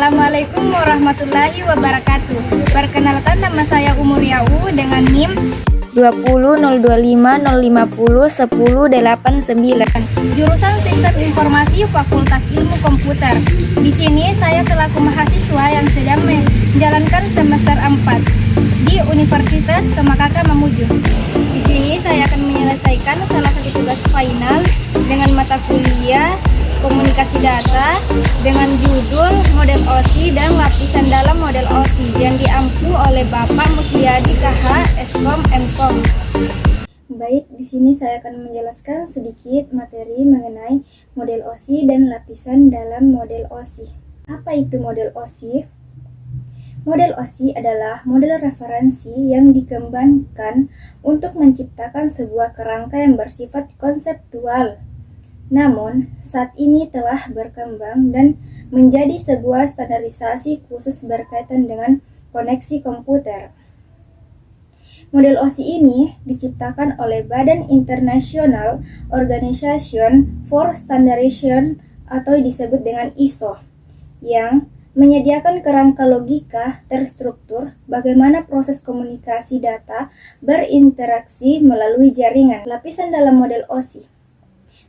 Assalamualaikum warahmatullahi wabarakatuh. Perkenalkan, nama saya Umuriau dengan NIM 20.025.050.1089. jurusan Sistem Informasi Fakultas Ilmu Komputer. Di sini saya selaku mahasiswa yang sedang menjalankan semester 4 di Universitas Semakaka Mamuju. Di sini saya akan menyelesaikan salah satu tugas final dengan mata kuliah Komunikasi Data dengan judul Model OSI dan Lapisan Dalam Model OSI yang diampu oleh Bapak Musliadi KH Eskom Mkom. Baik, di sini saya akan menjelaskan sedikit materi mengenai model OSI dan lapisan dalam model OSI. Apa itu model OSI? Model OSI adalah model referensi yang dikembangkan untuk menciptakan sebuah kerangka yang bersifat konseptual. Namun, saat ini telah berkembang dan menjadi sebuah standarisasi khusus berkaitan dengan koneksi komputer. Model OSI ini diciptakan oleh Badan International Organization for Standardization atau disebut dengan ISO, yang menyediakan kerangka logika terstruktur bagaimana proses komunikasi data berinteraksi melalui jaringan. Lapisan dalam model OSI.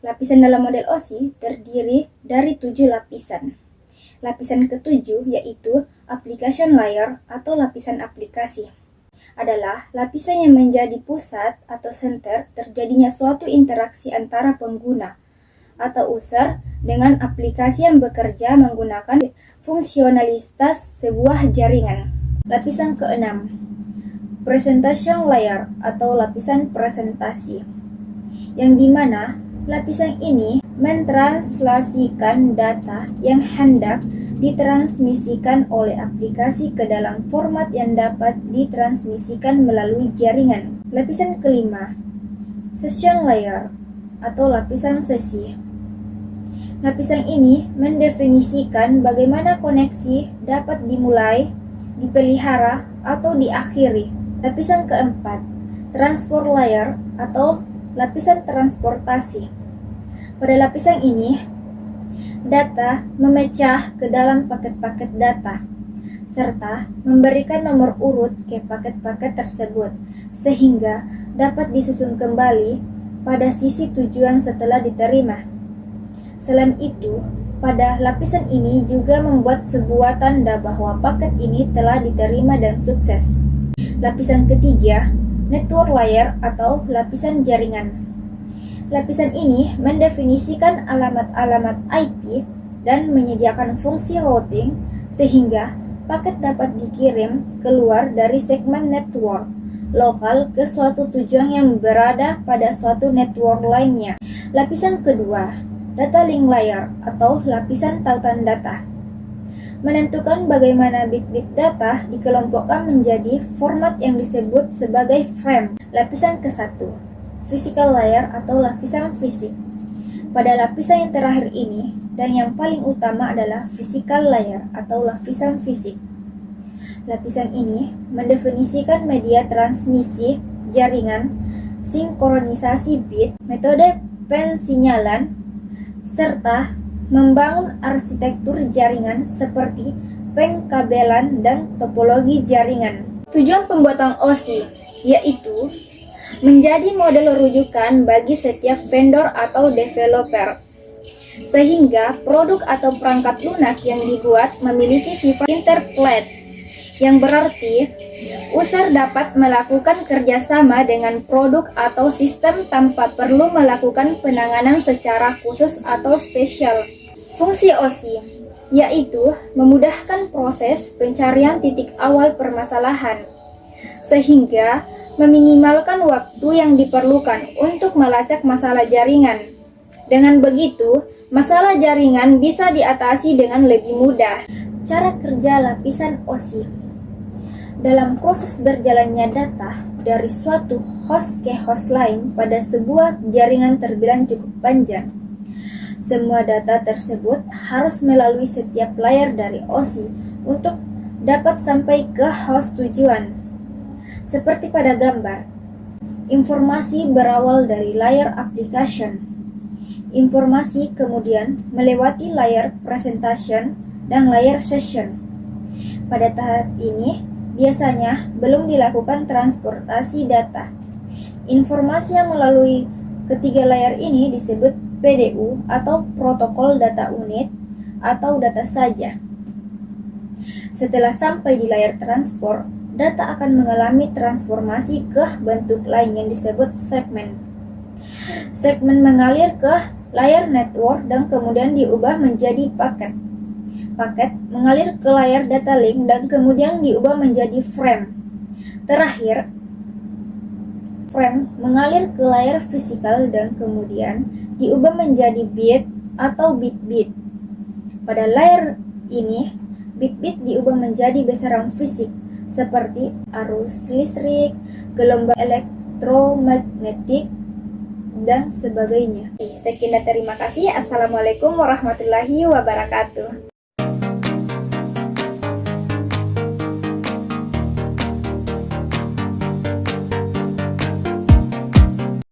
Lapisan dalam model OSI terdiri dari 7 lapisan. Lapisan ke-7 yaitu application layer atau lapisan aplikasi. Adalah lapisan yang menjadi pusat atau center terjadinya suatu interaksi antara pengguna atau user dengan aplikasi yang bekerja menggunakan fungsionalitas sebuah jaringan. Lapisan ke-6, presentation layer atau lapisan presentasi, yang dimana lapisan ini mentranslasikan data yang hendak ditransmisikan oleh aplikasi ke dalam format yang dapat ditransmisikan melalui jaringan. Lapisan kelima, session layer atau lapisan sesi. Lapisan ini mendefinisikan bagaimana koneksi dapat dimulai, dipelihara, atau diakhiri. Lapisan keempat, transport layer atau lapisan transportasi. Pada lapisan ini, data memecah ke dalam paket-paket data, serta memberikan nomor urut ke paket-paket tersebut, sehingga dapat disusun kembali pada sisi tujuan setelah diterima. Selain itu, pada lapisan ini juga membuat sebuah tanda bahwa paket ini telah diterima dan sukses. Lapisan ketiga, network layer atau lapisan jaringan. Lapisan ini mendefinisikan alamat-alamat IP dan menyediakan fungsi routing sehingga paket dapat dikirim keluar dari segmen network lokal ke suatu tujuan yang berada pada suatu network lainnya. Lapisan kedua, data link layer atau lapisan tautan data. Menentukan bagaimana bit-bit data dikelompokkan menjadi format yang disebut sebagai frame. Lapisan ke-1, physical layer atau lapisan fisik. Pada lapisan yang terakhir ini dan yang paling utama adalah physical layer atau lapisan fisik. Lapisan ini mendefinisikan media transmisi jaringan, sinkronisasi bit, metode pensinyalan, serta membangun arsitektur jaringan seperti pengkabelan dan topologi jaringan. Tujuan pembuatan OSI yaitu menjadi model rujukan bagi setiap vendor atau developer, sehingga produk atau perangkat lunak yang dibuat memiliki sifat interplate, yang berarti user dapat melakukan kerjasama dengan produk atau sistem tanpa perlu melakukan penanganan secara khusus atau spesial. Fungsi OSI yaitu memudahkan proses pencarian titik awal permasalahan, sehingga meminimalkan waktu yang diperlukan untuk melacak masalah jaringan. Dengan begitu, masalah jaringan bisa diatasi dengan lebih mudah. Cara kerja lapisan OSI. Dalam proses berjalannya data dari suatu host ke host lain pada sebuah jaringan terbilang cukup panjang, semua data tersebut harus melalui setiap layer dari OSI untuk dapat sampai ke host tujuan. Seperti pada gambar, informasi berawal dari layer application. Informasi kemudian melewati layer presentation dan layar session. Pada tahap ini, biasanya belum dilakukan transportasi data. Informasi yang melalui ketiga layar ini disebut PDU atau Protokol Data Unit atau data saja. Setelah sampai di layar transport, data akan mengalami transformasi ke bentuk lain yang disebut segmen. Segmen mengalir ke layar network dan kemudian diubah menjadi paket. Paket mengalir ke layar data link dan kemudian diubah menjadi frame. Terakhir, frame mengalir ke layar fisikal dan kemudian diubah menjadi bit atau bit-bit. Pada layar ini, bit-bit diubah menjadi besaran fisik seperti arus listrik, gelombang elektromagnetik, dan sebagainya. Sekian dan terima kasih. Assalamualaikum warahmatullahi wabarakatuh.